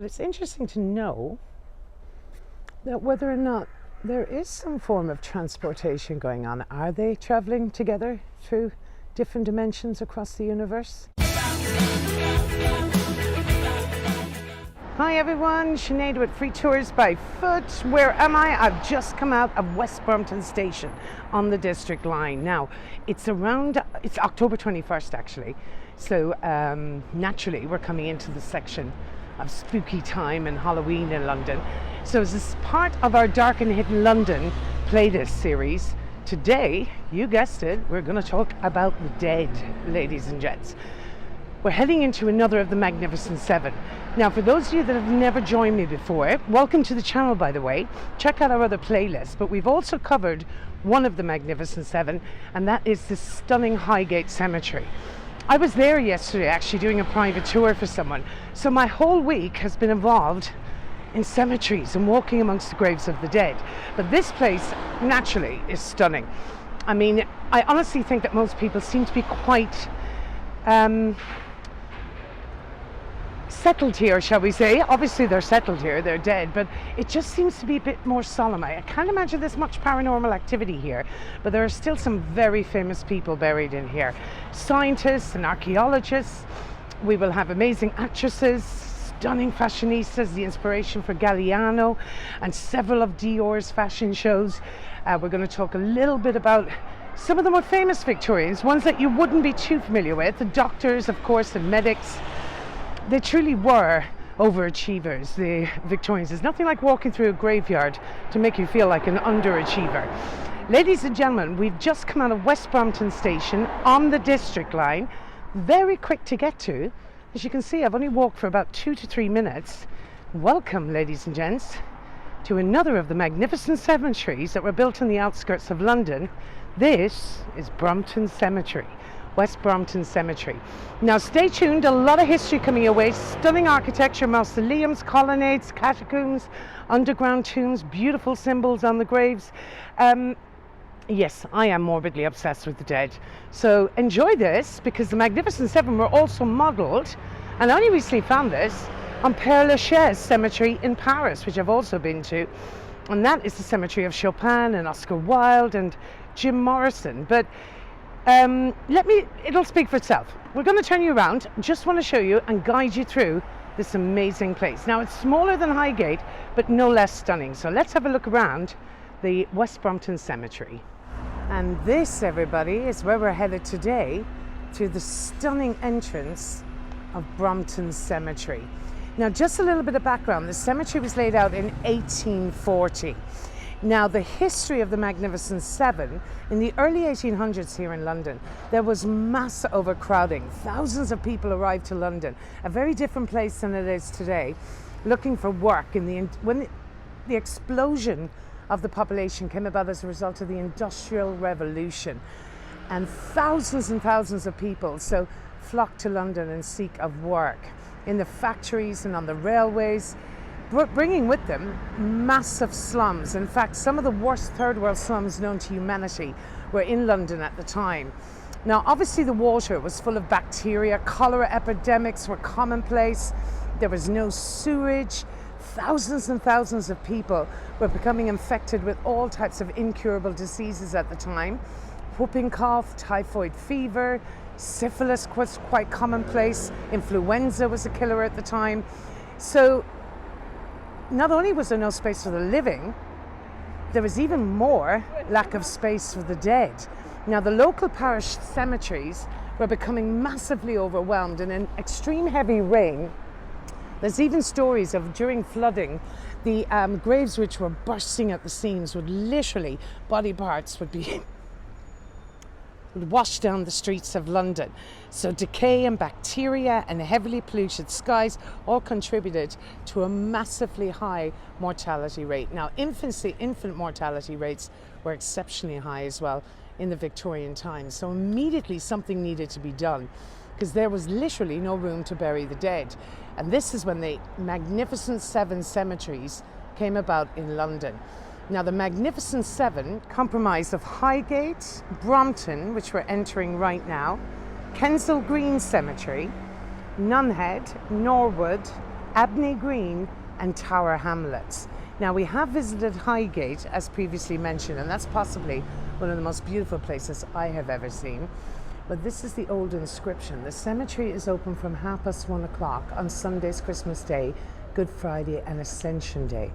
It's interesting to know that whether or not there is some form of transportation going on. Are they traveling together through different dimensions across the universe? Hi everyone, Sinead with Free Tours by Foot. Where am I? I've just come out of West Brompton Station on the District Line. Now, it's October 21st actually. So naturally we're coming into the section of spooky time and Halloween in London. So as this part of our Dark and Hidden London playlist series, today, you guessed it, we're going to talk about the dead, ladies and gents. We're heading into another of the Magnificent Seven. Now, for those of you that have never joined me before, welcome to the channel, by the way. Check out our other playlists, but we've also covered one of the Magnificent Seven, and that is the stunning Highgate Cemetery. I was there yesterday actually doing a private tour for someone, so my whole week has been involved in cemeteries and walking amongst the graves of the dead. But this place naturally is stunning. I mean, I honestly think that most people seem to be quite settled here, shall we say. Obviously they're settled here, they're dead, but it just seems to be a bit more solemn. I can't imagine there's much paranormal activity here, but there are still some very famous people buried in here. Scientists and archaeologists. We will have amazing actresses, stunning fashionistas, the inspiration for Galliano and several of Dior's fashion shows. We're going to talk a little bit about some of the more famous Victorians, ones that you wouldn't be too familiar with. The doctors, of course, and medics. They truly were overachievers, the Victorians. There's nothing like walking through a graveyard to make you feel like an underachiever. Ladies and gentlemen, we've just come out of West Brompton Station on the District Line. Very quick to get to. As you can see, I've only walked for about 2 to 3 minutes. Welcome, ladies and gents, to another of the magnificent cemeteries that were built on the outskirts of London. This is Brompton Cemetery. West Brompton Cemetery. Now stay tuned, a lot of history coming your way. Stunning architecture, mausoleums, colonnades, catacombs, underground tombs, beautiful symbols on the graves. Yes, I am morbidly obsessed with the dead. So enjoy this, because the Magnificent Seven were also modelled, and I only recently found this, on Père Lachaise Cemetery in Paris, which I've also been to. And that is the cemetery of Chopin and Oscar Wilde and Jim Morrison. But it'll speak for itself. We're going to turn you around. Just want to show you and guide you through this amazing place. Now, it's smaller than Highgate, but no less stunning. So let's have a look around the West Brompton Cemetery. And this, everybody, is where we're headed today, to the stunning entrance of Brompton Cemetery. Now, just a little bit of background. The cemetery was laid out in 1840. Now, the history of the Magnificent Seven, in the early 1800s here in London, there was mass overcrowding. Thousands of people arrived to London, a very different place than it is today, looking for work. When the explosion of the population came about as a result of the Industrial Revolution, and thousands of people so flocked to London in seek of work in the factories and on the railways, bringing with them massive slums. In fact, some of the worst third world slums known to humanity were in London at the time. Now, obviously the water was full of bacteria, cholera epidemics were commonplace, there was no sewage, thousands and thousands of people were becoming infected with all types of incurable diseases at the time. Whooping cough, typhoid fever, syphilis was quite commonplace, influenza was a killer at the time. So not only was there no space for the living, there was even more lack of space for the dead. Now, the local parish cemeteries were becoming massively overwhelmed, and in extreme heavy rain, there's even stories of during flooding, the graves which were bursting at the seams would literally, body parts would wash down the streets of London. So decay and bacteria and heavily polluted skies all contributed to a massively high mortality rate. Now, infant mortality rates were exceptionally high as well in the Victorian times. So immediately something needed to be done, because there was literally no room to bury the dead. And this is when the Magnificent Seven cemeteries came about in London. Now, the Magnificent Seven comprised of Highgate, Brompton, which we're entering right now, Kensal Green Cemetery, Nunhead, Norwood, Abney Green and Tower Hamlets. Now, we have visited Highgate, as previously mentioned, and that's possibly one of the most beautiful places I have ever seen. But this is the old inscription. The cemetery is open from 1:30 on Sundays, Christmas Day, Good Friday and Ascension Day.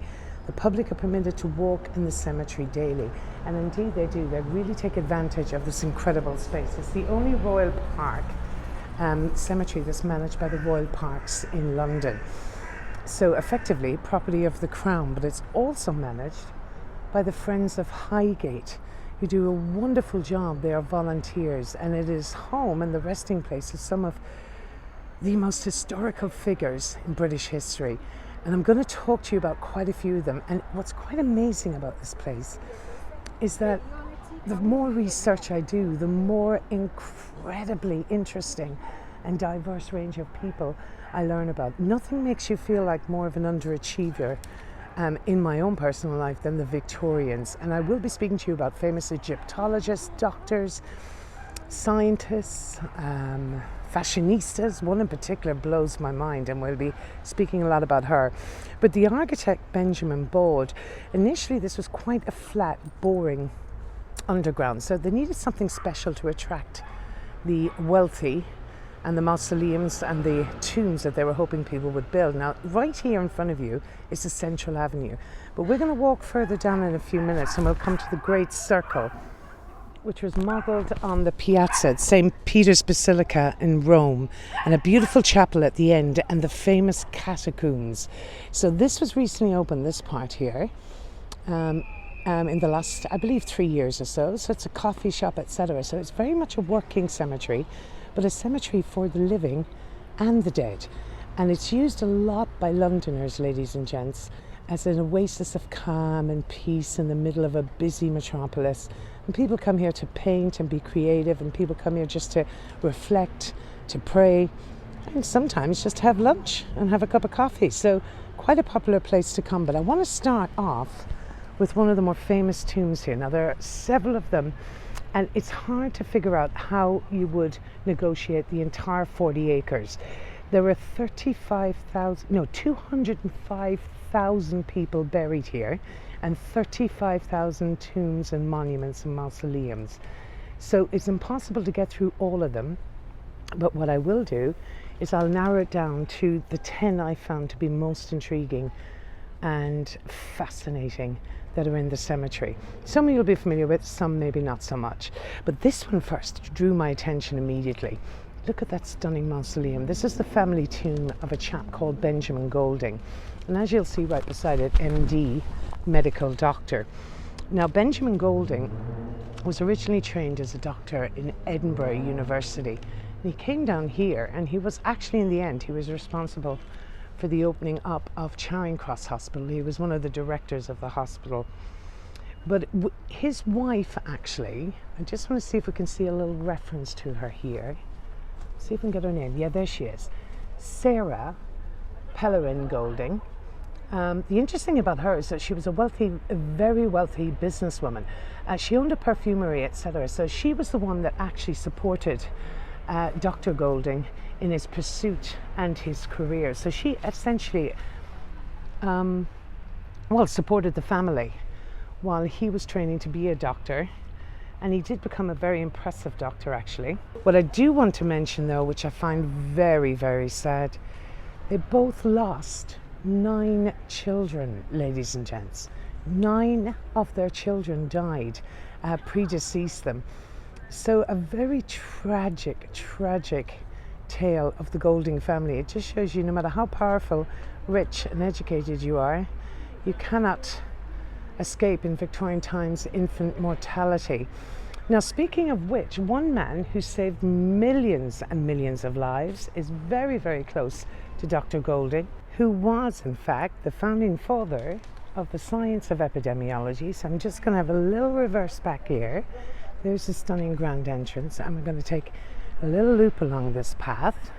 The public are permitted to walk in the cemetery daily, and indeed they do. They really take advantage of this incredible space. It's the only Royal Park cemetery that's managed by the Royal Parks in London. So effectively property of the Crown, but it's also managed by the Friends of Highgate, who do a wonderful job. They are volunteers, and it is home and the resting place of some of the most historical figures in British history. And I'm going to talk to you about quite a few of them. And what's quite amazing about this place is that the more research I do, the more incredibly interesting and diverse range of people I learn about. Nothing makes you feel like more of an underachiever in my own personal life than the Victorians. And I will be speaking to you about famous Egyptologists, doctors, scientists, fashionistas. One in particular blows my mind, and we'll be speaking a lot about her. But the architect Benjamin Baud, initially this was quite a flat, boring underground, so they needed something special to attract the wealthy and the mausoleums and the tombs that they were hoping people would build. Now, right here in front of you is the Central Avenue, but we're going to walk further down in a few minutes and we'll come to the Great Circle, which was modelled on the Piazza at St. Peter's Basilica in Rome, and a beautiful chapel at the end, and the famous catacombs. So this was recently opened, this part here, in the last, I believe, 3 years or so. So it's a coffee shop, etc. So it's very much a working cemetery, but a cemetery for the living and the dead. And it's used a lot by Londoners, ladies and gents, as an oasis of calm and peace in the middle of a busy metropolis. And people come here to paint and be creative, and people come here just to reflect, to pray, and sometimes just have lunch and have a cup of coffee. So quite a popular place to come. But I want to start off with one of the more famous tombs here. Now, there are several of them, and it's hard to figure out how you would negotiate the entire 40 acres. There were 205,000 people buried here, and 35,000 tombs and monuments and mausoleums. So it's impossible to get through all of them, but what I will do is I'll narrow it down to the 10 I found to be most intriguing and fascinating that are in the cemetery. Some you'll be familiar with, some maybe not so much. But this one first drew my attention immediately. Look at that stunning mausoleum. This is the family tomb of a chap called Benjamin Golding. And as you'll see right beside it, MD, medical doctor. Now, Benjamin Golding was originally trained as a doctor in Edinburgh University. And he came down here, and he was actually, in the end, he was responsible for the opening up of Charing Cross Hospital. He was one of the directors of the hospital. But his wife, actually, I just want to see if we can see a little reference to her here. See if we can get her name. Yeah, there she is. Sarah Pellerin Golding. The interesting thing about her is that she was a very wealthy businesswoman. She owned a perfumery, etc. So she was the one that actually supported Dr. Golding in his pursuit and his career. So she essentially supported the family while he was training to be a doctor, and he did become a very impressive doctor, actually. What I do want to mention, though, which I find very, very sad, they both lost 9 children, ladies and gents. 9 of their children died, predeceased them. So a very tragic tale of the Golding family. It just shows you, no matter how powerful, rich and educated you are, you cannot escape in Victorian times infant mortality. Now, speaking of which, one man who saved millions and millions of lives is very, very close to Dr. Golding, who was, in fact, the founding father of the science of epidemiology. So I'm just going to have a little reverse back here. There's the stunning grand entrance, and we're going to take a little loop along this path.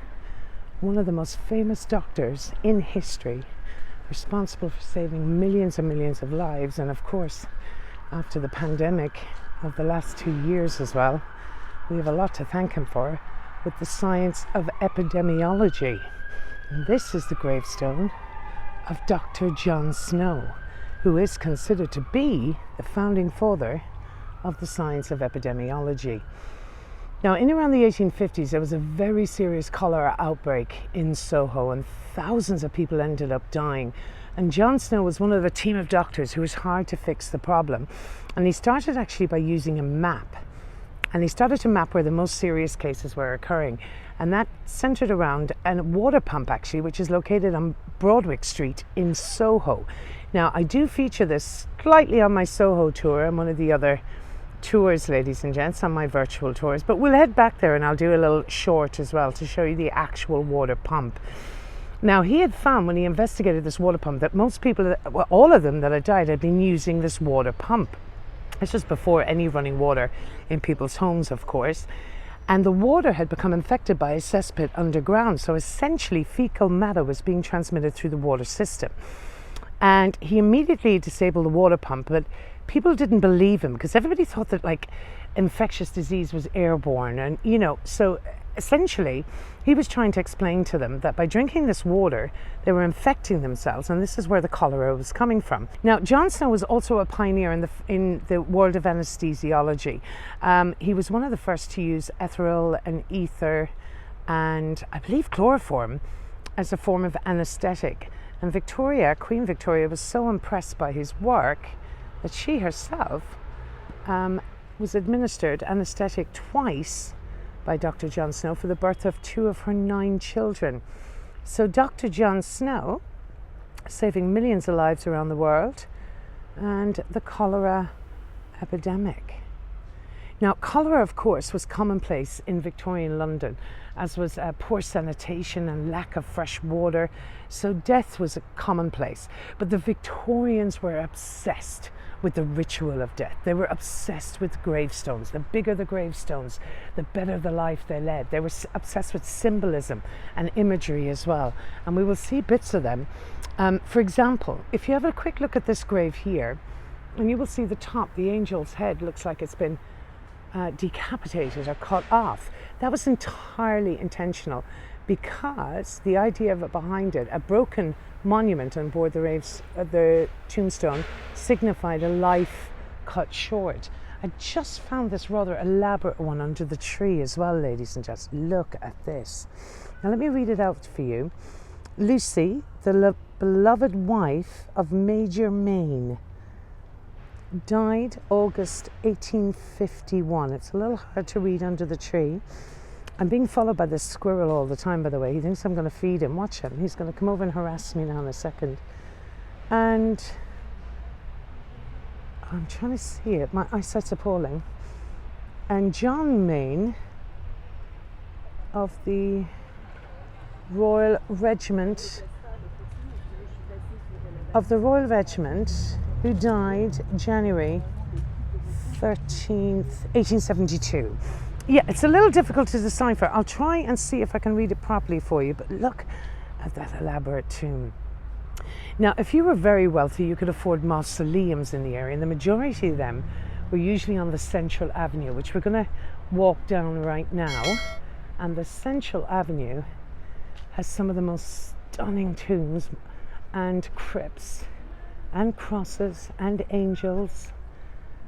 One of the most famous doctors in history, responsible for saving millions and millions of lives, and of course, after the pandemic of the last 2 years as well, we have a lot to thank him for with the science of epidemiology. And this is the gravestone of Dr. Jon Snow, who is considered to be the founding father of the science of epidemiology. Now, in around the 1850s, there was a very serious cholera outbreak in Soho, and thousands of people ended up dying. And Jon Snow was one of a team of doctors who was hired to fix the problem. And he started actually by using a map. And he started to map where the most serious cases were occurring. And that centered around a water pump, actually, which is located on Broadwick Street in Soho. Now, I do feature this slightly on my Soho tour and one of the other tours, ladies and gents, on my virtual tours, but we'll head back there and I'll do a little short as well to show you the actual water pump. Now, he had found when he investigated this water pump that most people, well, all of them that had died, had been using this water pump. This was before any running water in people's homes, of course, and the water had become infected by a cesspit underground, so essentially fecal matter was being transmitted through the water system. And he immediately disabled the water pump, but people didn't believe him because everybody thought that like infectious disease was airborne, and so essentially he was trying to explain to them that by drinking this water they were infecting themselves, and this is where the cholera was coming from. Now, Jon Snow was also a pioneer in the world of anesthesiology. He was one of the first to use ethereal and ether and I believe chloroform as a form of anesthetic, and Queen Victoria was so impressed by his work that she herself was administered anesthetic twice by Dr. Jon Snow for the birth of 2 of her 9 children. So Dr. Jon Snow saving millions of lives around the world, and the cholera epidemic. Now, cholera, of course, was commonplace in Victorian London, as was poor sanitation and lack of fresh water. So death was a commonplace. But the Victorians were obsessed with the ritual of death. They were obsessed with gravestones. The bigger the gravestones, the better the life they led. They were obsessed with symbolism and imagery as well. And we will see bits of them. For example, if you have a quick look at this grave here, and you will see the top, the angel's head looks like it's been decapitated or cut off. That was entirely intentional, because the idea of it behind it, a broken monument on board the tombstone, signified a life cut short. I just found this rather elaborate one under the tree as well, ladies and gents. Look at this. Now let me read it out for you. Lucy, the beloved wife of Major Maine, died August 1851. It's a little hard to read under the tree. I'm being followed by this squirrel all the time, by the way. He thinks I'm going to feed him. Watch him. He's going to come over and harass me now in a second. And I'm trying to see it. My eyesight's appalling. And John Maine of the Royal Regiment who died January 13th, 1872. Yeah, it's a little difficult to decipher. I'll try and see if I can read it properly for you, but look at that elaborate tomb. Now, if you were very wealthy, you could afford mausoleums in the area, and the majority of them were usually on the Central Avenue, which we're going to walk down right now. And the Central Avenue has some of the most stunning tombs and crypts and crosses and angels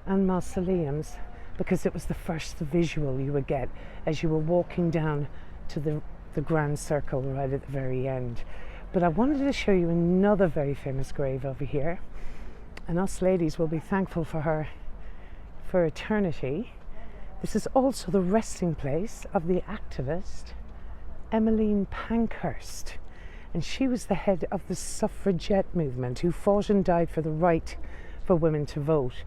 and mausoleums, because it was the first visual you would get as you were walking down to the grand circle right at the very end. But I wanted to show you another very famous grave over here, and us ladies will be thankful for her for eternity. This is also the resting place of the activist Emmeline Pankhurst, and she was the head of the Suffragette movement, who fought and died for the right for women to vote.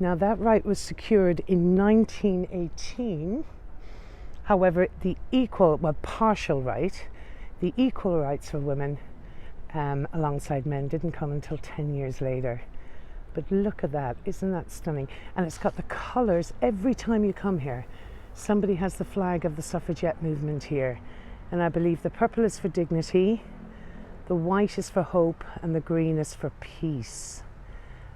Now, that right was secured in 1918. However, the partial right, the equal rights for women alongside men didn't come until 10 years later. But look at that, isn't that stunning? And it's got the colours. Every time you come here, somebody has the flag of the suffragette movement here. And I believe the purple is for dignity, the white is for hope, and the green is for peace.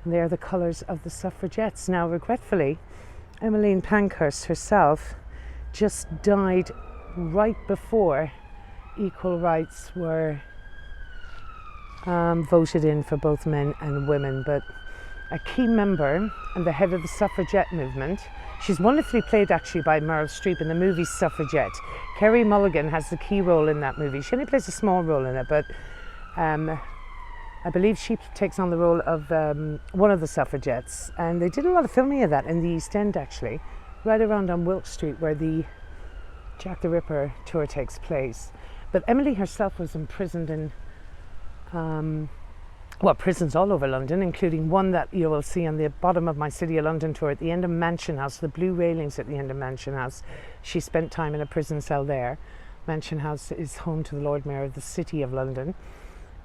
And they are the colours of the suffragettes. Now, regretfully, Emmeline Pankhurst herself just died right before equal rights were voted in for both men and women, but a key member and the head of the suffragette movement. She's wonderfully played actually by Meryl Streep in the movie Suffragette. Carey Mulligan has the key role in that movie. She only plays a small role in it, but I believe she takes on the role of one of the suffragettes. And they did a lot of filming of that in the East End actually, right around on Wilk Street where the Jack the Ripper tour takes place. But Emily herself was imprisoned in prisons all over London, including one that you will see on the bottom of my City of London tour at the end of Mansion House, the blue railings at the end of Mansion House. She spent time in a prison cell there. Mansion House is home to the Lord Mayor of the City of London.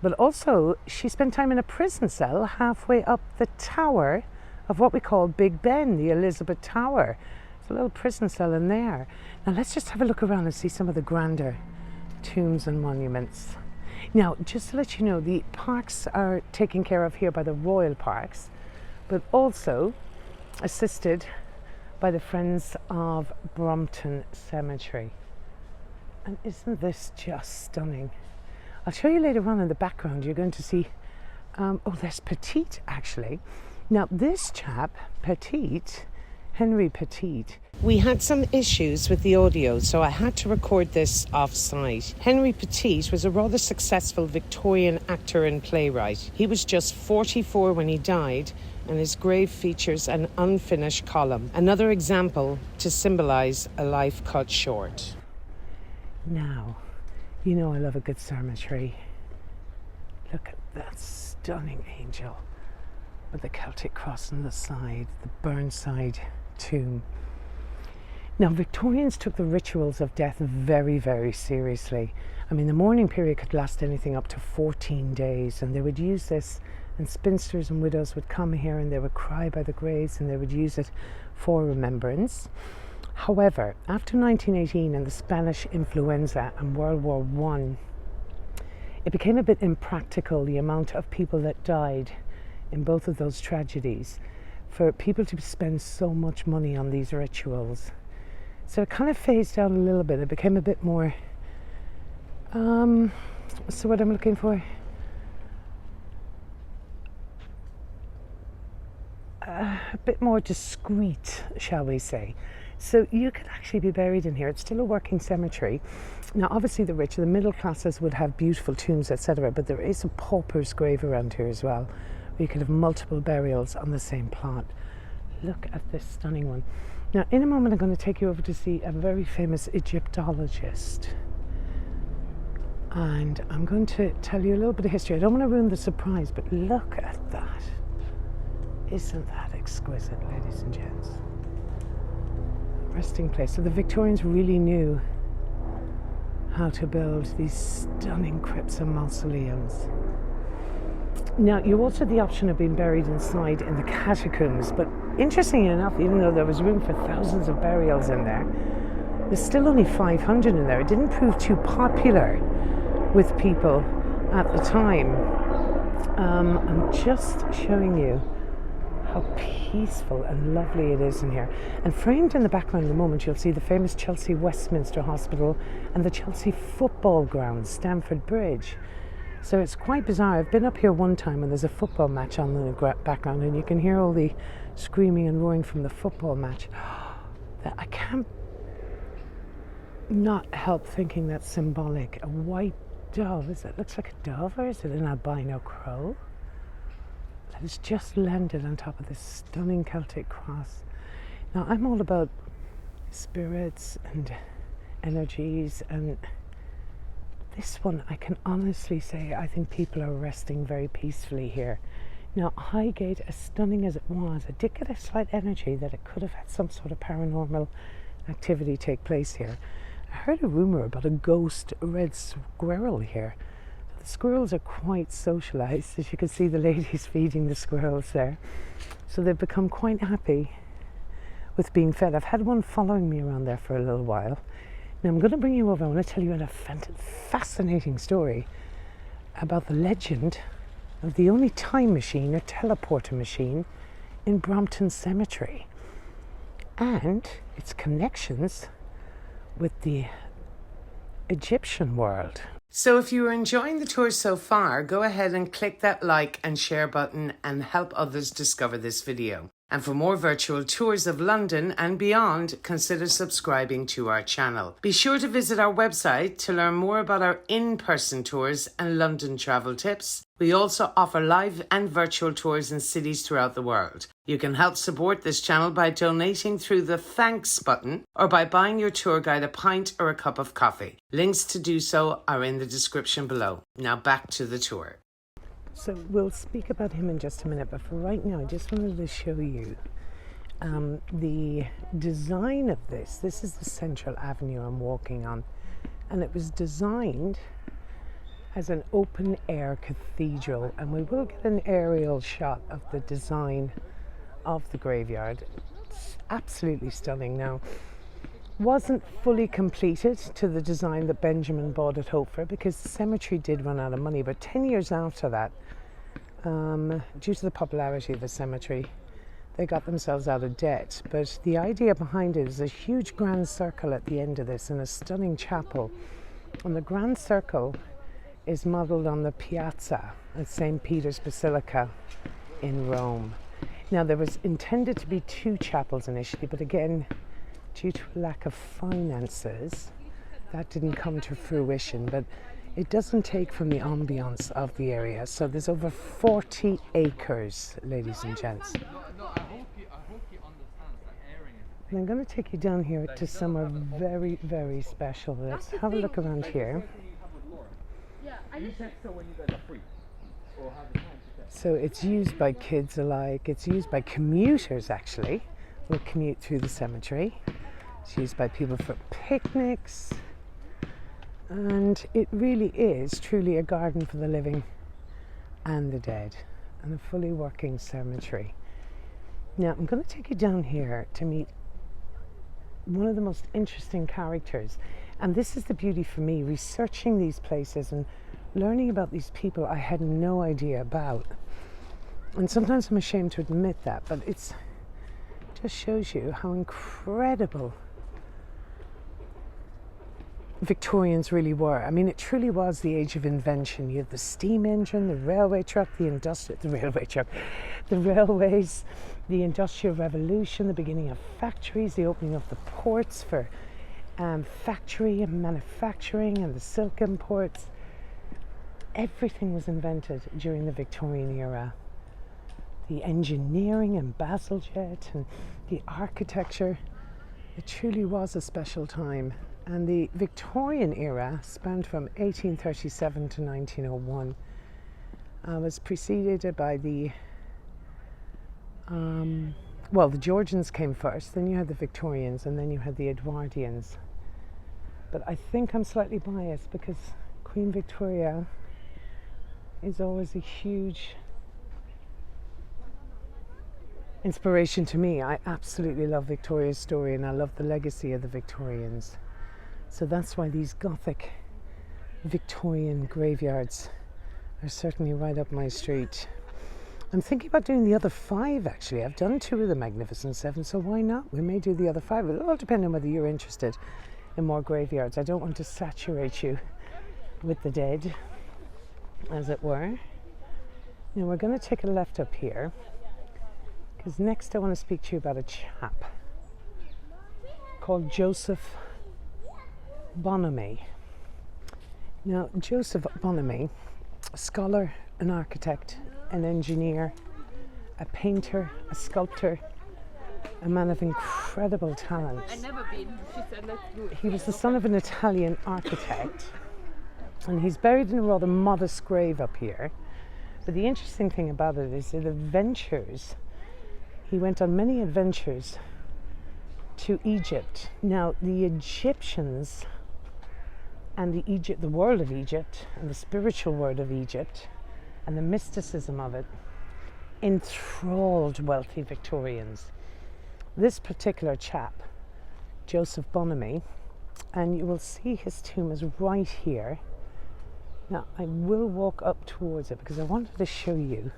But also, she spent time in a prison cell halfway up the tower of what we call Big Ben, the Elizabeth Tower. It's a little prison cell in there. Now let's just have a look around and see some of the grander tombs and monuments. Now, just to let you know, the parks are taken care of here by the Royal Parks, but also assisted by the Friends of Brompton Cemetery. And isn't this just stunning? I'll show you later on in the background. You're going to see, there's Petite actually. Now this chap, Petite, Henry Petite, we had some issues with the audio, so I had to record this off-site. Henry Petite was a rather successful Victorian actor and playwright. He was just 44 when he died, and his grave features an unfinished column, another example to symbolise a life cut short. Now, you know I love a good cemetery. Look at that stunning angel with the Celtic cross on the side, the Burnside tomb. Now, Victorians took the rituals of death very, very seriously. I mean, the mourning period could last anything up to 14 days, and they would use this, and spinsters and widows would come here and they would cry by the graves and they would use it for remembrance. However, after 1918 and the Spanish influenza and World War I, it became a bit impractical, the amount of people that died in both of those tragedies, for people to spend so much money on these rituals. So it kind of phased out a little bit. It became a bit more, what's the word I'm looking for? A bit more discreet, shall we say. So you could actually be buried in here. It's still a working cemetery. Now, obviously the rich, the middle classes would have beautiful tombs, etc. But there is a pauper's grave around here as well, where you could have multiple burials on the same plot. Look at this stunning one. Now, in a moment, I'm going to take you over to see a very famous Egyptologist. And I'm going to tell you a little bit of history. I don't want to ruin the surprise, but look at that. Isn't that exquisite, ladies and gents? Resting place. So the Victorians really knew how to build these stunning crypts and mausoleums. Now, you also had the option of being buried inside in the catacombs, but interestingly enough, even though there was room for thousands of burials in there, there's still only 500 in there. It didn't prove too popular with people at the time. I'm just showing you how peaceful and lovely it is in here. And framed in the background in a moment, you'll see the famous Chelsea Westminster Hospital and the Chelsea football ground, Stamford Bridge. So it's quite bizarre. I've been up here one time and there's a football match on the background and you can hear all the screaming and roaring from the football match. I can't not help thinking that's symbolic. A white dove, looks like a dove, or is it an albino crow? That has just landed on top of this stunning Celtic cross. Now, I'm all about spirits and energies, and this one, I can honestly say, I think people are resting very peacefully here. Now, Highgate, as stunning as it was, I did get a slight energy that it could have had some sort of paranormal activity take place here. I heard a rumour about a ghost red squirrel here. The squirrels are quite socialised, as you can see the ladies feeding the squirrels there. So they've become quite happy with being fed. I've had one following me around there for a little while. Now I'm going to bring you over. I want to tell you a fascinating story about the legend of the only time machine or teleporter machine in Brompton Cemetery and its connections with the Egyptian world. So if you are enjoying the tour so far, go ahead and click that like and share button and help others discover this video. And for more virtual tours of London and beyond, consider subscribing to our channel. Be sure to visit our website to learn more about our in-person tours and London travel tips. We also offer live and virtual tours in cities throughout the world. You can help support this channel by donating through the thanks button or by buying your tour guide a pint or a cup of coffee. Links to do so are in the description below. Now back to the tour. So we'll speak about him in just a minute, but for right now I just wanted to show you the design of this. This is the central avenue I'm walking on, and it was designed as an open air cathedral, and we will get an aerial shot of the design of the graveyard. It's absolutely stunning. Now, wasn't fully completed to the design that Benjamin bought at Hofer because the cemetery did run out of money, but 10 years after that, due to the popularity of the cemetery, they got themselves out of debt. But the idea behind it is a huge grand circle at the end of this and a stunning chapel, and the grand circle is modelled on the piazza at St. Peter's Basilica in Rome. Now, there was intended to be 2 chapels initially, but again, due to a lack of finances, that didn't come to fruition, but it doesn't take from the ambience of the area. So there's over 40 acres, ladies and gents. And I'm going to take you down here to somewhere very, very special. Let's have a look around here. So it's used by kids alike, it's used by commuters actually, who commute through the cemetery. It's used by people for picnics, and it really is truly a garden for the living and the dead, and a fully working cemetery. Now I'm going to take you down here to meet one of the most interesting characters, and this is the beauty for me, researching these places and learning about these people I had no idea about. And sometimes I'm ashamed to admit that, but it just shows you how incredible Victorians really were. I mean, it truly was the age of invention. You had the steam engine, the railway truck, the railways, the Industrial Revolution, the beginning of factories, the opening of the ports for factory and manufacturing, and the silk imports. Everything was invented during the Victorian era. The engineering and Bazalgette and the architecture. It truly was a special time. And the Victorian era spanned from 1837 to 1901. Was preceded by the Georgians came first, then you had the Victorians, and then you had the Edwardians. But I think I'm slightly biased because Queen Victoria is always a huge inspiration to me. I absolutely love Victoria's story, and I love the legacy of the Victorians. So that's why these Gothic Victorian graveyards are certainly right up my street. I'm thinking about doing the other 5 actually. I've done 2 of the Magnificent 7, so why not? We may do the other 5. It'll all depend on whether you're interested in more graveyards. I don't want to saturate you with the dead, as it were. Now we're going to take a left up here, because next I want to speak to you about a chap called Joseph Bonami. Now, Joseph Bonami, a scholar, an architect, an engineer, a painter, a sculptor, a man of incredible talent. I've never been. She said, let's do it. He was the son of an Italian architect, and he's buried in a rather modest grave up here. But the interesting thing about it is that he went on many adventures to Egypt. Now, the Egyptians and the world of Egypt and the spiritual world of Egypt and the mysticism of it enthralled wealthy Victorians. This particular chap, Joseph Bonami, and you will see his tomb is right here. Now, I will walk up towards it because I wanted to show you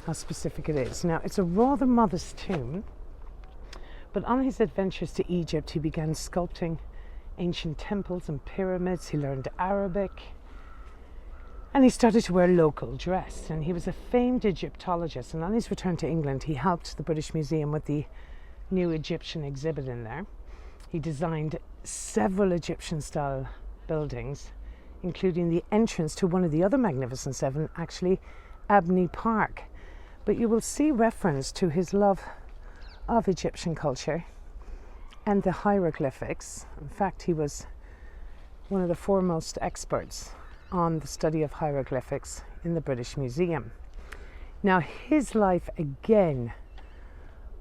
how specific it is. Now, it's a rather modest tomb, but on his adventures to Egypt, he began sculpting ancient temples and pyramids. He learned Arabic. And he started to wear local dress. And he was a famed Egyptologist. And on his return to England, he helped the British Museum with the new Egyptian exhibit in there. He designed several Egyptian-style buildings, including the entrance to one of the other Magnificent Seven, actually Abney Park. But you will see reference to his love of Egyptian culture and the hieroglyphics. In fact, he was one of the foremost experts on the study of hieroglyphics in the British Museum. Now, his life again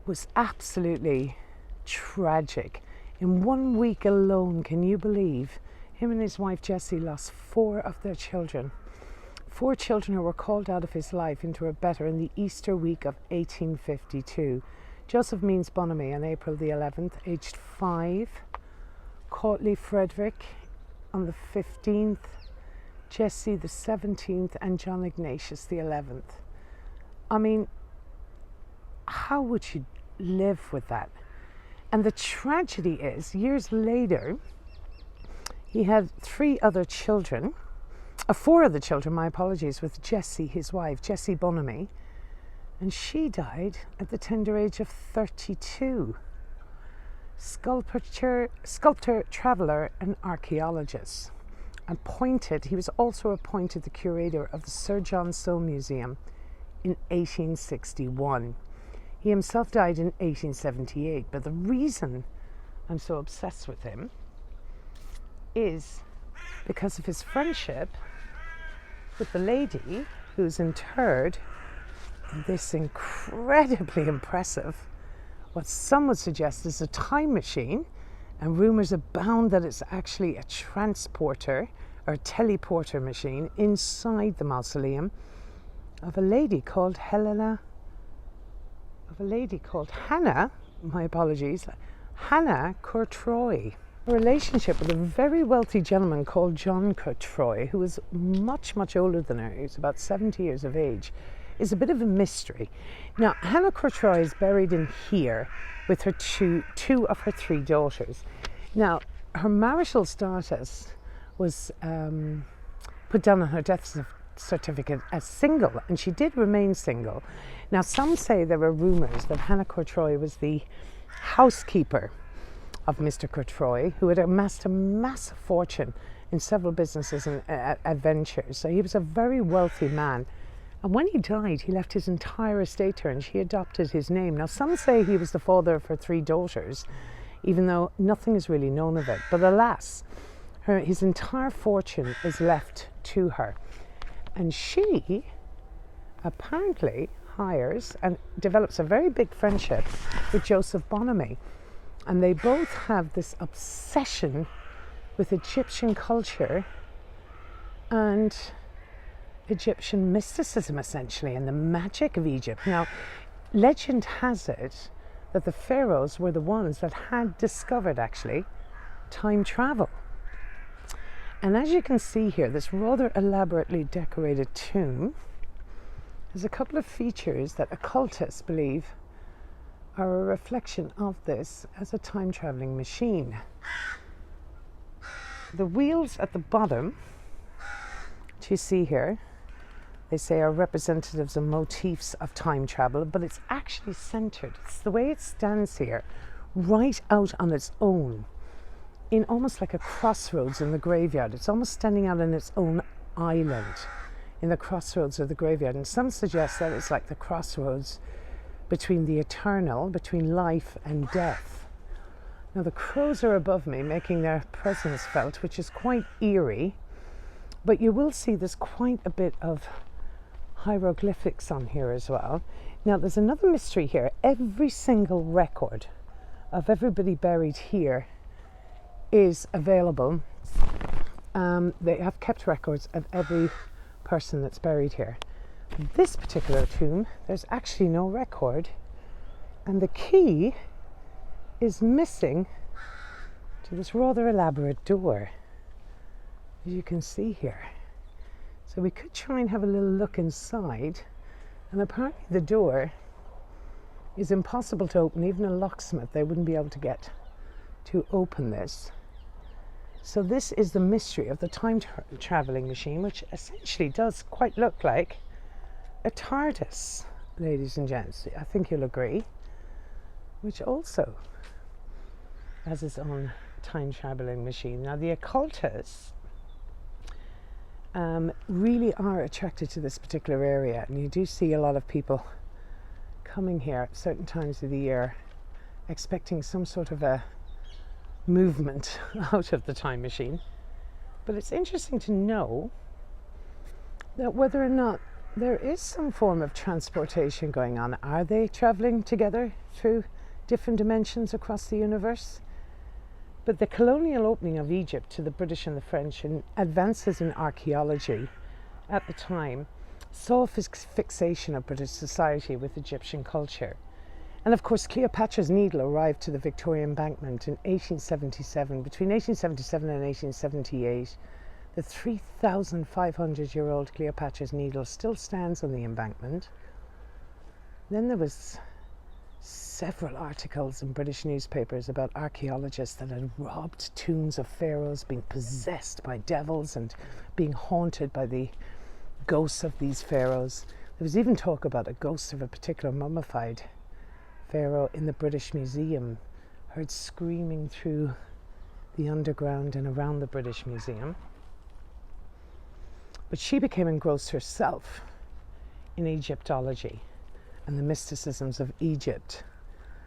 was absolutely tragic. In 1 week alone, can you believe, him and his wife Jessie lost 4 of their children. 4 children who were called out of his life into a better in the Easter week of 1852. Joseph means Bonami on April the 11th, aged 5. Courtly Frederick on the 15th. Jessie the 17th, and John Ignatius the 11th. I mean, how would you live with that? And the tragedy is, years later, he had 4 other children, my apologies, with Jessie, his wife, Jessie Bonami, and she died at the tender age of 32. Sculptor, traveller, and archaeologist. He was also appointed the curator of the Sir Jon Snow Museum in 1861. He himself died in 1878, but the reason I'm so obsessed with him is because of his friendship with the lady who's interred in this incredibly impressive, what some would suggest is a time machine, and rumours abound that it's actually a transporter or a teleporter machine inside the mausoleum of a lady called Hannah, my apologies, Hannah Cortroy. A relationship with a very wealthy gentleman called Jon Cortroy, who was much, much older than her. He was about 70 years of age, is a bit of a mystery. Now, Hannah Cortroy is buried in here with her two of her 3 daughters. Now, her marital status was put down on her death certificate as single, and she did remain single. Now, some say there were rumours that Hannah Cortroy was the housekeeper of Mr. Cortroy, who had amassed a massive fortune in several businesses and adventures. So he was a very wealthy man. And when he died, he left his entire estate to her, and she adopted his name. Now, some say he was the father of her 3 daughters, even though nothing is really known of it. But alas, his entire fortune is left to her. And she apparently hires and develops a very big friendship with Joseph Bonami. And they both have this obsession with Egyptian culture and Egyptian mysticism, essentially, and the magic of Egypt. Now, legend has it that the pharaohs were the ones that had discovered, actually, time travel. And as you can see here, this rather elaborately decorated tomb has a couple of features that occultists believe are a reflection of this as a time-traveling machine. The wheels at the bottom, which you see here, they say are representatives and motifs of time travel, but it's actually centered. It's the way it stands here, right out on its own, in almost like a crossroads in the graveyard. It's almost standing out on its own island in the crossroads of the graveyard. And some suggest that it's like the crossroads between the eternal, between life and death. Now, the crows are above me, making their presence felt, which is quite eerie, but you will see there's quite a bit of hieroglyphics on here as well. Now, there's another mystery here. Every single record of everybody buried here is available. They have kept records of every person that's buried here. This particular tomb, there's actually no record, and the key is missing to this rather elaborate door, as you can see here. So we could try and have a little look inside, and apparently the door is impossible to open. Even a locksmith, they wouldn't be able to get to open this. So this is the mystery of the time travelling machine, which essentially does quite look like a TARDIS, ladies and gents. I think you'll agree. Which also has its own time travelling machine. Now the occultists really are attracted to this particular area, and you do see a lot of people coming here at certain times of the year expecting some sort of a movement out of the time machine. But it's interesting to know that whether or not there is some form of transportation going on. Are they travelling together through different dimensions across the universe? But the colonial opening of Egypt to the British and the French and advances in archaeology at the time saw a fixation of British society with Egyptian culture. And of course, Cleopatra's Needle arrived to the Victorian embankment in 1877. Between 1877 and 1878, the 3,500-year-old Cleopatra's Needle still stands on the embankment. Then there was several articles in British newspapers about archaeologists that had robbed tombs of pharaohs, being possessed by devils and being haunted by the ghosts of these pharaohs. There was even talk about a ghost of a particular mummified pharaoh in the British Museum, heard screaming through the underground and around the British Museum. But she became engrossed herself in Egyptology and the mysticisms of Egypt.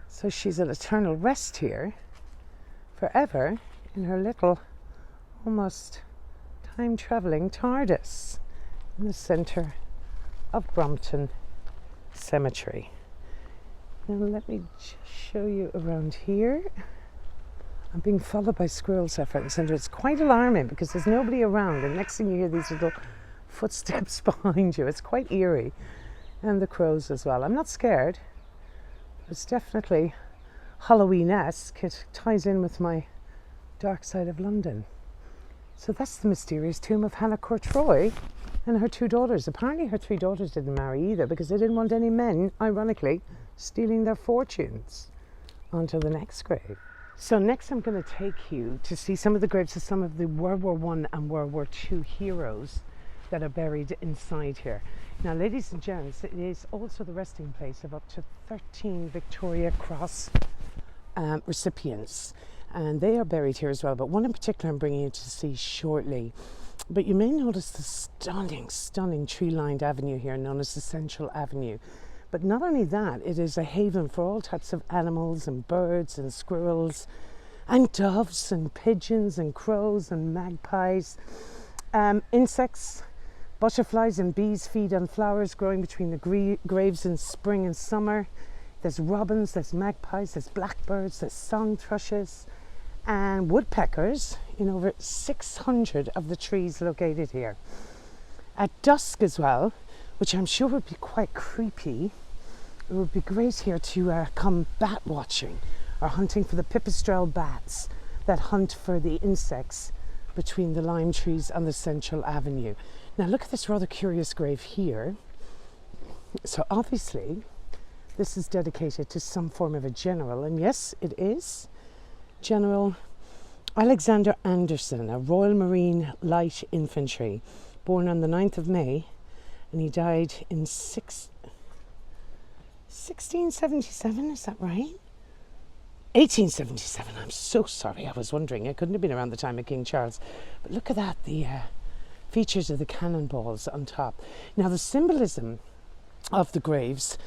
So she's at eternal rest here, forever, in her little, almost time-travelling TARDIS in the centre of Brompton Cemetery. Now let me just show you around here. I'm being followed by squirrels left, right and centre. It's quite alarming because there's nobody around, and next thing you hear these little footsteps behind you. It's quite eerie. And the crows as well. I'm not scared. It's definitely Halloween-esque. It ties in with my dark side of London. So that's the mysterious tomb of Hannah Cortroy and her 2 daughters. Apparently her 3 daughters didn't marry either because they didn't want any men, ironically, stealing their fortunes onto the next grave. So next I'm going to take you to see some of the graves of some of the World War I and World War II heroes that are buried inside here. Now, ladies and gents, it is also the resting place of up to 13 Victoria Cross recipients, and they are buried here as well, but one in particular I'm bringing you to see shortly. But you may notice the stunning tree-lined avenue here known as the Central Avenue. But not only that, it is a haven for all types of animals and birds and squirrels and doves and pigeons and crows and magpies. Insects, butterflies and bees feed on flowers growing between the graves in spring and summer. There's robins, there's magpies, there's blackbirds, there's song thrushes and woodpeckers in over 600 of the trees located here. At dusk as well, which I'm sure would be quite creepy, it would be great here to come bat watching or hunting for the pipistrelle bats that hunt for the insects between the lime trees and the Central Avenue. Now look at this rather curious grave here. So obviously this is dedicated to some form of a general, and yes, it is General Alexander Anderson, a Royal Marine Light Infantry, born on the 9th of May, and he died in 1677, is that right? 1877, I'm so sorry, I was wondering, it couldn't have been around the time of King Charles. But look at that, the features of the cannonballs on top. Now the symbolism of the graves,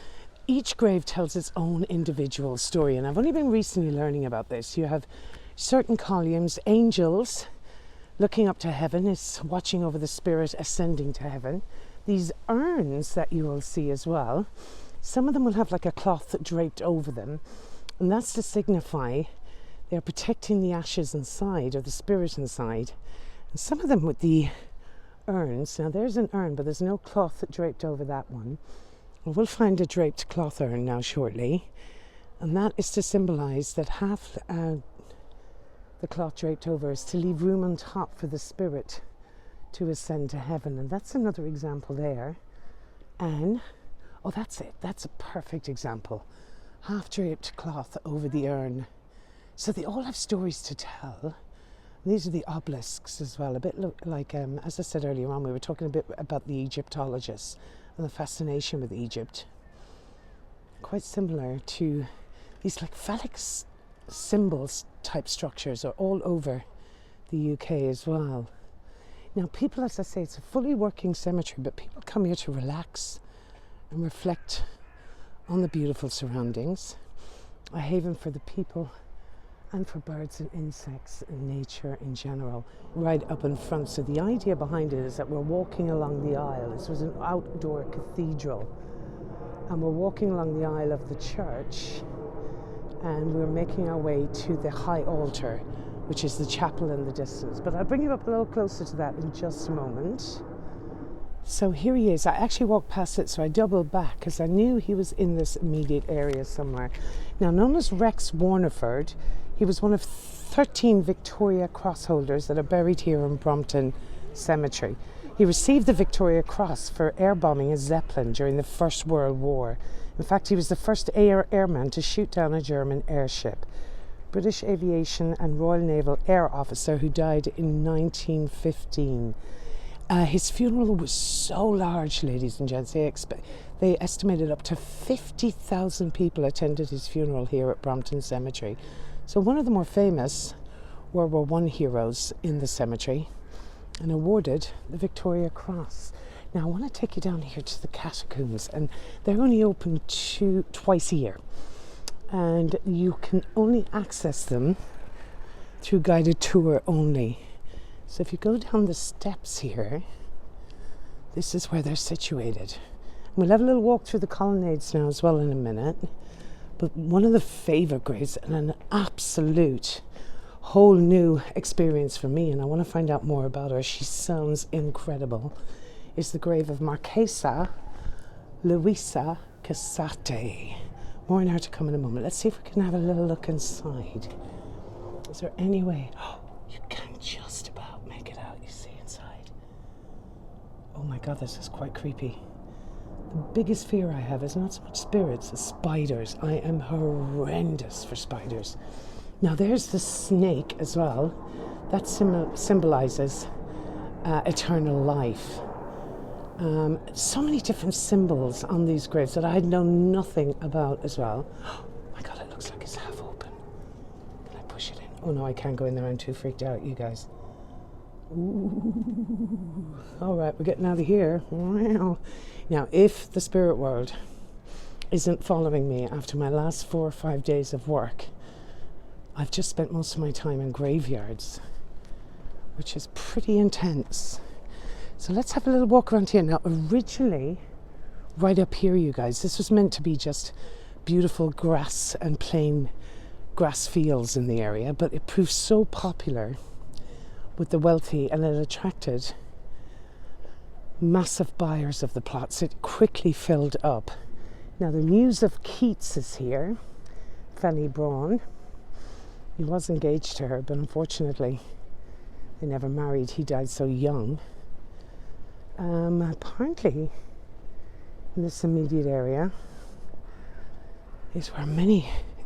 each grave tells its own individual story, and I've only been recently learning about this. You have certain columns, angels looking up to heaven, is watching over the spirit ascending to heaven. These urns that you will see as well, some of them will have like a cloth draped over them, and that's to signify they're protecting the ashes inside, or the spirit inside. And some of them with the urns, now there's an urn, but there's no cloth draped over that one. We'll find a draped cloth urn now shortly, and that is to symbolize that half the cloth draped over is to leave room on top for the spirit to ascend to heaven. And that's another example there. And oh, that's it, that's a perfect example. Half draped cloth over the urn. So they all have stories to tell These are the obelisks as well, a bit like, as I said earlier on, we were talking a bit about the Egyptologists and the fascination with Egypt. Quite similar to these like phallic symbols type structures are all over the UK as well. Now people, as I say, it's a fully working cemetery, but people come here to relax and reflect on the beautiful surroundings. A haven for the people and for birds and insects and nature in general, right up in front. So the idea behind it is that we're walking along the aisle. This was an outdoor cathedral, and we're walking along the aisle of the church, and we're making our way to the high altar, which is the chapel in the distance. But I'll bring you up a little closer to that in just a moment. So here he is. I actually walked past it, so I doubled back because I knew he was in this immediate area somewhere. Now, known as Rex Warneford, he was one of 13 Victoria Cross holders that are buried here in Brompton Cemetery. He received the Victoria Cross for air bombing a Zeppelin during the First World War. In fact, he was the first airman to shoot down a German airship. British Aviation and Royal Naval Air Officer who died in 1915. His funeral was so large, ladies and gents. They estimated up to 50,000 people attended his funeral here at Brompton Cemetery. So one of the more famous World War I heroes in the cemetery, and awarded the Victoria Cross. Now I want to take you down here to the catacombs, and they're only open twice a year, and you can only access them through guided tour only. So if you go down the steps here, this is where they're situated. We'll have a little walk through the colonnades now as well in a minute. But one of the favourite graves, and an absolute whole new experience for me, and I want to find out more about her, she sounds incredible, is the grave of Marquesa Louisa Casate. More on her to come in a moment. Let's see if we can have a little look inside. Is there any way? Oh, you can just about make it out, you see, inside. Oh my God, this is quite creepy. The biggest fear I have is not so much spirits as spiders. I am horrendous for spiders. Now there's the snake as well. That symbolizes eternal life. So many different symbols on these graves that I know nothing about as well. Oh my God, it looks like it's half open. Can I push it in? Oh no, I can't go in there. I'm too freaked out, you guys. Ooh. All right, we're getting out of here. Wow. Now, if the spirit world isn't following me after my last 4 or 5 days of work, I've just spent most of my time in graveyards, which is pretty intense. So let's have a little walk around here. Now, originally, right up here, you guys, this was meant to be just beautiful grass and plain grass fields in the area, but it proved so popular with the wealthy, and it attracted massive buyers of the plots. It quickly filled up. Now the muse of Keats is here, Fanny Braun. He was engaged to her, but unfortunately they never married. He died so young. Apparently in this immediate area is where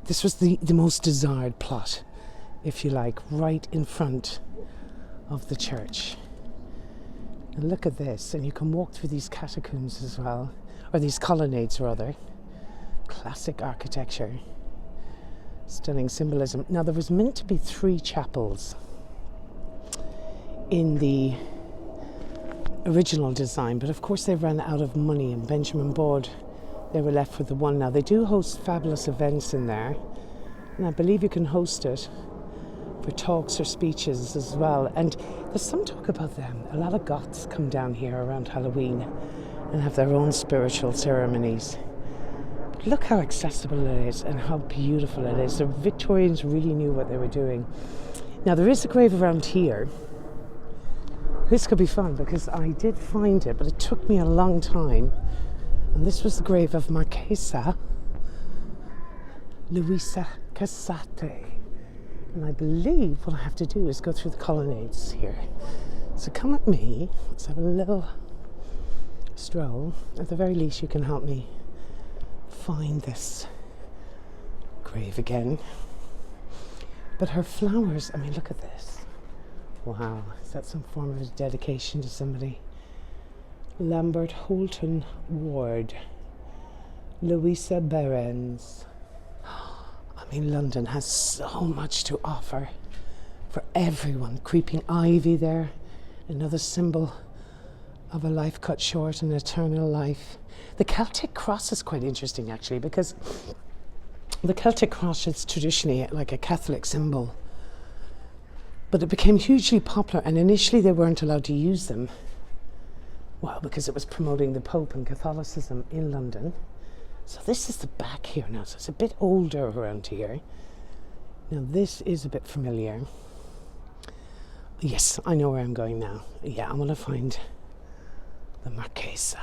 this was the most desired plot, if you like, right in front of the church. And look at this, and you can walk through these catacombs as well, or these colonnades rather. Classic architecture, stunning symbolism. Now there was meant to be 3 chapels in the original design, but of course they ran out of money, and Benjamin bought, they were left with the one. Now they do host fabulous events in there, and I believe you can host it for talks or speeches as well. And there's some talk about them. A lot of Goths come down here around Halloween and have their own spiritual ceremonies. But look how accessible it is and how beautiful it is. The Victorians really knew what they were doing. Now there is a grave around here. This could be fun because I did find it, but it took me a long time. And this was the grave of Marquesa Louisa Casate. And I believe what I have to do is go through the colonnades here. So come with me, let's have a little stroll. At the very least you can help me find this grave again. But her flowers, I mean, look at this. Wow, is that some form of a dedication to somebody? Lambert Holton Ward, Louisa Behrens. I mean, London has so much to offer for everyone. Creeping ivy there, another symbol of a life cut short, an eternal life. The Celtic cross is quite interesting actually, because the Celtic cross is traditionally like a Catholic symbol, but it became hugely popular, and initially they weren't allowed to use them. Well, because it was promoting the Pope and Catholicism in London. So this is the back here now, so it's a bit older around here. Now this is a bit familiar. Yes, I know where I'm going now. Yeah, I'm going to find the marquesa.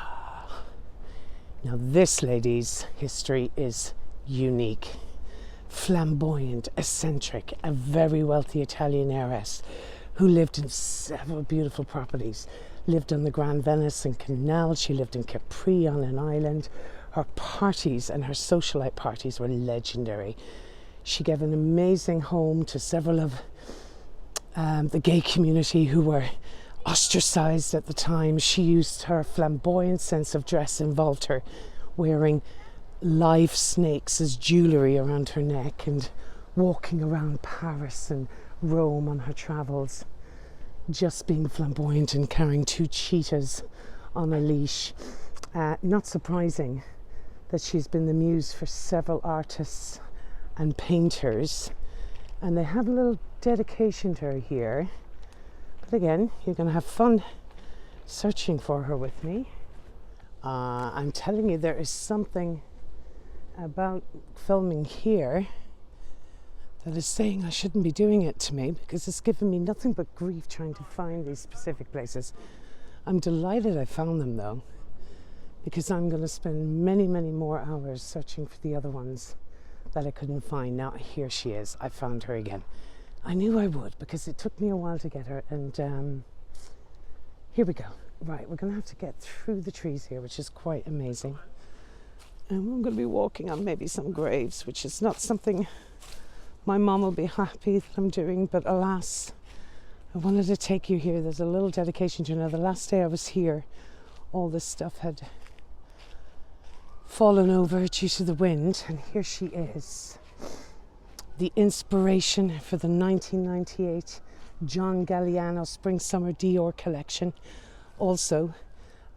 Now this lady's history is unique. Flamboyant, eccentric, a very wealthy Italian heiress who lived in several beautiful properties. Lived on the Grand Venice and Canal. She lived in Capri on an island. Her parties and her socialite parties were legendary. She gave an amazing home to several of the gay community who were ostracized at the time. She used her flamboyant sense of dress, involved her wearing live snakes as jewellery around her neck and walking around Paris and Rome on her travels, just being flamboyant and carrying 2 cheetahs on a leash. Not surprising that she's been the muse for several artists and painters, and they have a little dedication to her here. But again, you're going to have fun searching for her with me. I'm telling you, there is something about filming here that is saying I shouldn't be doing it to me, because it's given me nothing but grief trying to find these specific places. I'm delighted I found them though, because I'm going to spend many, many more hours searching for the other ones that I couldn't find. Now here she is. I found her again. I knew I would, because it took me a while to get her, and here we go. Right, we're going to have to get through the trees here, which is quite amazing. And we're going to be walking on maybe some graves, which is not something my mom will be happy that I'm doing, but alas, I wanted to take you here. There's a little dedication to her. Now, the last day I was here, all this stuff had fallen over due to the wind, and here she is. The inspiration for the 1998 John Galliano Spring Summer Dior collection also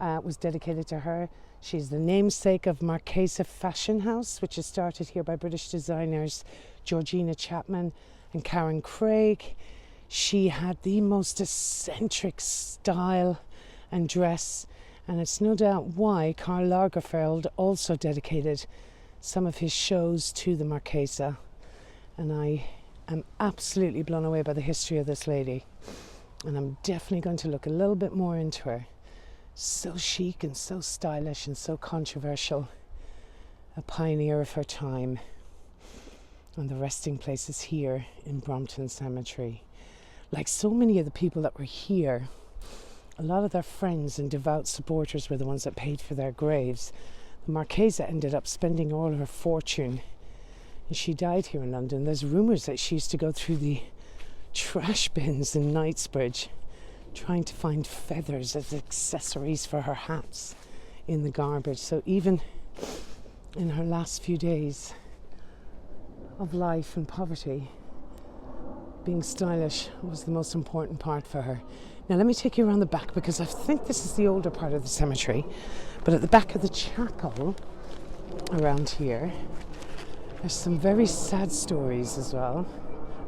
was dedicated to her. She's the namesake of Marquesa Fashion House, which is started here by British designers Georgina Chapman and Karen Craig. She had the most eccentric style and dress, and it's no doubt why Karl Lagerfeld also dedicated some of his shows to the Marquesa. And I am absolutely blown away by the history of this lady, and I'm definitely going to look a little bit more into her. So chic and so stylish and so controversial, a pioneer of her time. And the resting place is here in Brompton Cemetery. Like so many of the people that were here, a lot of their friends and devout supporters were the ones that paid for their graves. The Marquesa ended up spending all her fortune, and she died here in London. There's rumours that she used to go through the trash bins in Knightsbridge trying to find feathers as accessories for her hats in the garbage. So even in her last few days of life and poverty, being stylish was the most important part for her. Now let me take you around the back, because I think this is the older part of the cemetery, but at the back of the chapel around here there's some very sad stories as well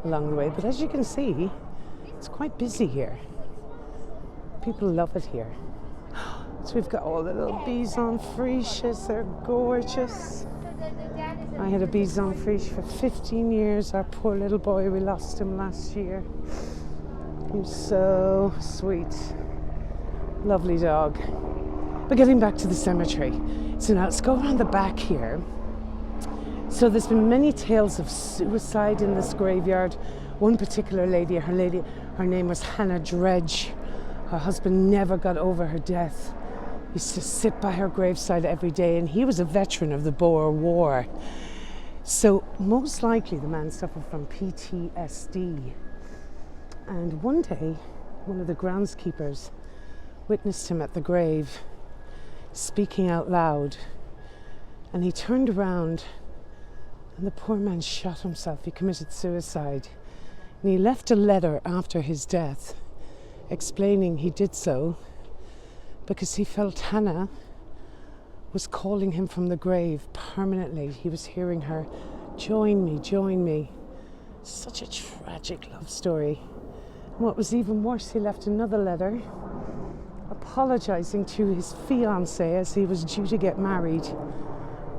along the way, but as you can see, it's quite busy here. People love it here. So we've got all the little bison friches. They're gorgeous. I had a bison friche for 15 years. Our poor little boy, we lost him last year. He was so sweet. Lovely dog. But getting back to the cemetery. So now let's go around the back here. So there's been many tales of suicide in this graveyard. One particular lady, her name was Hannah Dredge. Her husband never got over her death. He used to sit by her graveside every day, and he was a veteran of the Boer War. So most likely the man suffered from PTSD. And one day, one of the groundskeepers witnessed him at the grave, speaking out loud. And he turned around, and the poor man shot himself. He committed suicide. And he left a letter after his death, explaining he did so because he felt Hannah was calling him from the grave permanently. He was hearing her, join me, join me. Such a tragic love story. And what was even worse, he left another letter apologising to his fiancée as he was due to get married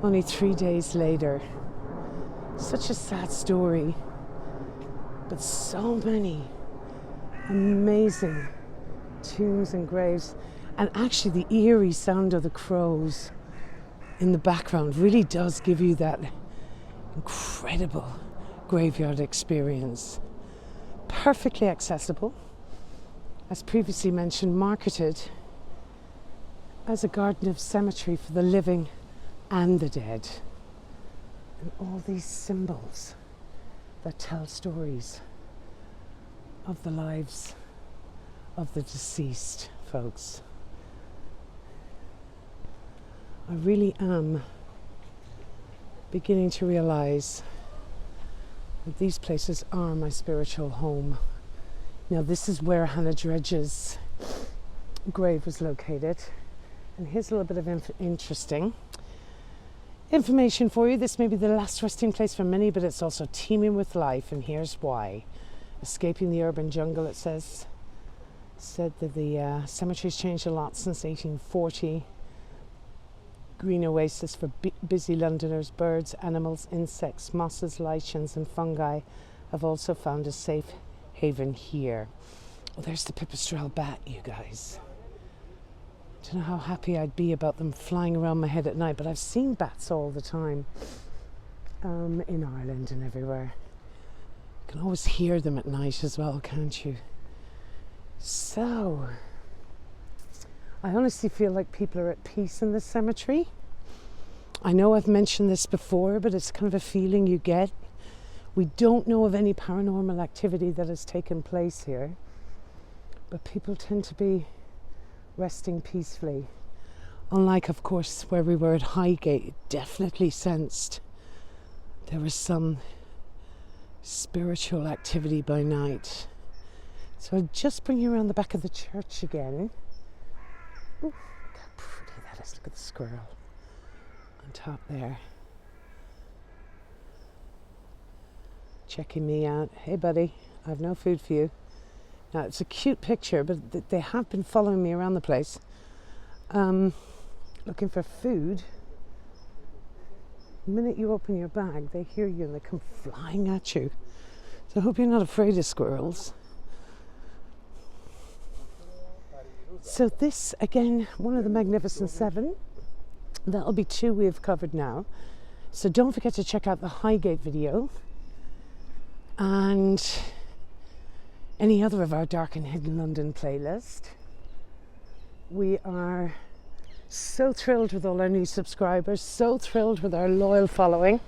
only 3 days later. Such a sad story, but so many amazing tombs and graves. And actually the eerie sound of the crows in the background really does give you that incredible graveyard experience. Perfectly accessible, as previously mentioned, marketed as a garden of cemetery for the living and the dead. And all these symbols that tell stories of the lives of the deceased folks. I really am beginning to realize that these places are my spiritual home. Now, this is where Hannah Dredge's grave was located. And here's a little bit of interesting information for you. This may be the last resting place for many, but it's also teeming with life, and here's why. Escaping the urban jungle, it said that the cemetery's changed a lot since 1840. Green oasis for busy Londoners. Birds, animals, insects, mosses, lichens and fungi have also found a safe haven here. Oh, there's the pipistrelle bat, you guys. Don't know how happy I'd be about them flying around my head at night, but I've seen bats all the time in Ireland and everywhere. You can always hear them at night as well, can't you? So, I honestly feel like people are at peace in this cemetery. I know I've mentioned this before, but it's kind of a feeling you get. We don't know of any paranormal activity that has taken place here, but people tend to be resting peacefully. Unlike, of course, where we were at Highgate, definitely sensed there was some spiritual activity by night. So I'll just bring you around the back of the church again. Ooh, look how pretty that is. Look at the squirrel on top there. Checking me out. Hey buddy, I have no food for you. Now it's a cute picture, but they have been following me around the place, looking for food. The minute you open your bag, they hear you and they come flying at you. So I hope you're not afraid of squirrels. So this, again, one of the Magnificent 7. That'll be 2 we've covered now. So don't forget to check out the Highgate video and any other of our Dark and Hidden London playlist. We are so thrilled with all our new subscribers, so thrilled with our loyal following.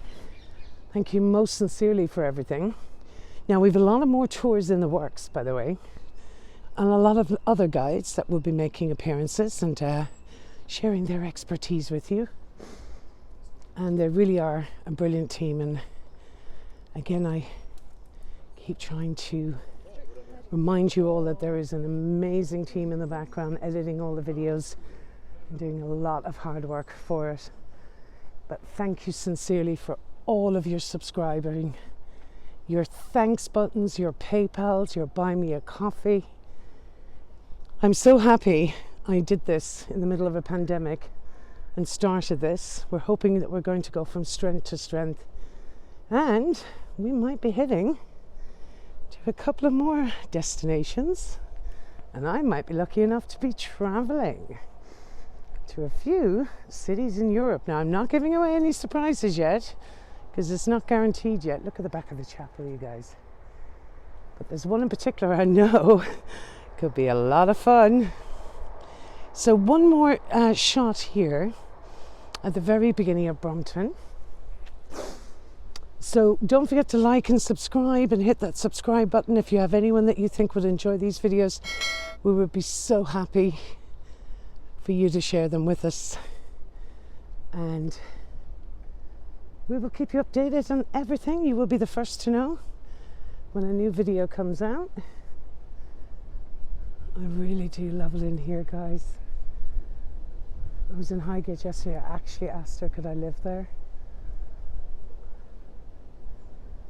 Thank you most sincerely for everything. Now, we've a lot of more tours in the works, by the way, and a lot of other guides that will be making appearances and sharing their expertise with you. And they really are a brilliant team. And again, I keep trying to remind you all that there is an amazing team in the background editing all the videos and doing a lot of hard work for it. But thank you sincerely for all of your subscribing, your thanks buttons, your PayPals, your buy me a coffee. I'm so happy I did this in the middle of a pandemic and started this. We're hoping that we're going to go from strength to strength, and we might be heading to a couple of more destinations, and I might be lucky enough to be traveling to a few cities in Europe. Now, I'm not giving away any surprises yet because it's not guaranteed yet. Look at the back of the chapel, you guys. But there's one in particular I know could be a lot of fun. So one more shot here at the very beginning of Brompton. So don't forget to like and subscribe and hit that subscribe button. If you have anyone that you think would enjoy these videos, we would be so happy for you to share them with us. And we will keep you updated on everything. You will be the first to know when a new video comes out. I really do love it in here, guys. I was in Highgate yesterday. I actually asked her could I live there.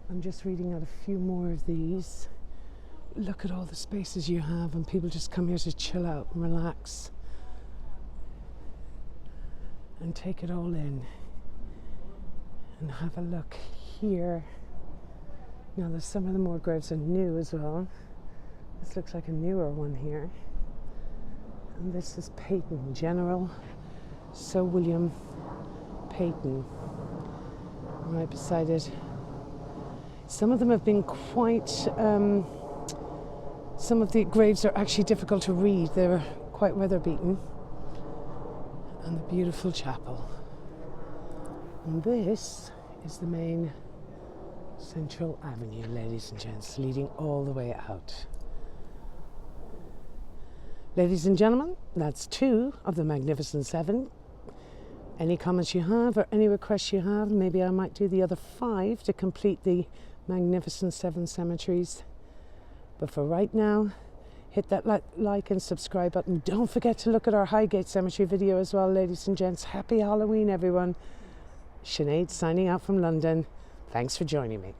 I'm just reading out a few more of these. Look at all the spaces you have, and people just come here to chill out and relax and take it all in and have a look here. Now there's some of the more graves are new as well. This looks like a newer one here. And this is Peyton, General Sir William Peyton. Right beside it. Some of them have been quite, some of the graves are actually difficult to read. They're quite weather beaten. And the beautiful chapel. And this is the main Central Avenue, ladies and gents, leading all the way out. Ladies and gentlemen, that's 2 of the Magnificent 7. Any comments you have or any requests you have, maybe I might do the other 5 to complete the Magnificent 7 cemeteries. But for right now, hit that like and subscribe button. Don't forget to look at our Highgate Cemetery video as well, ladies and gents. Happy Halloween, everyone. Sinead signing out from London. Thanks for joining me.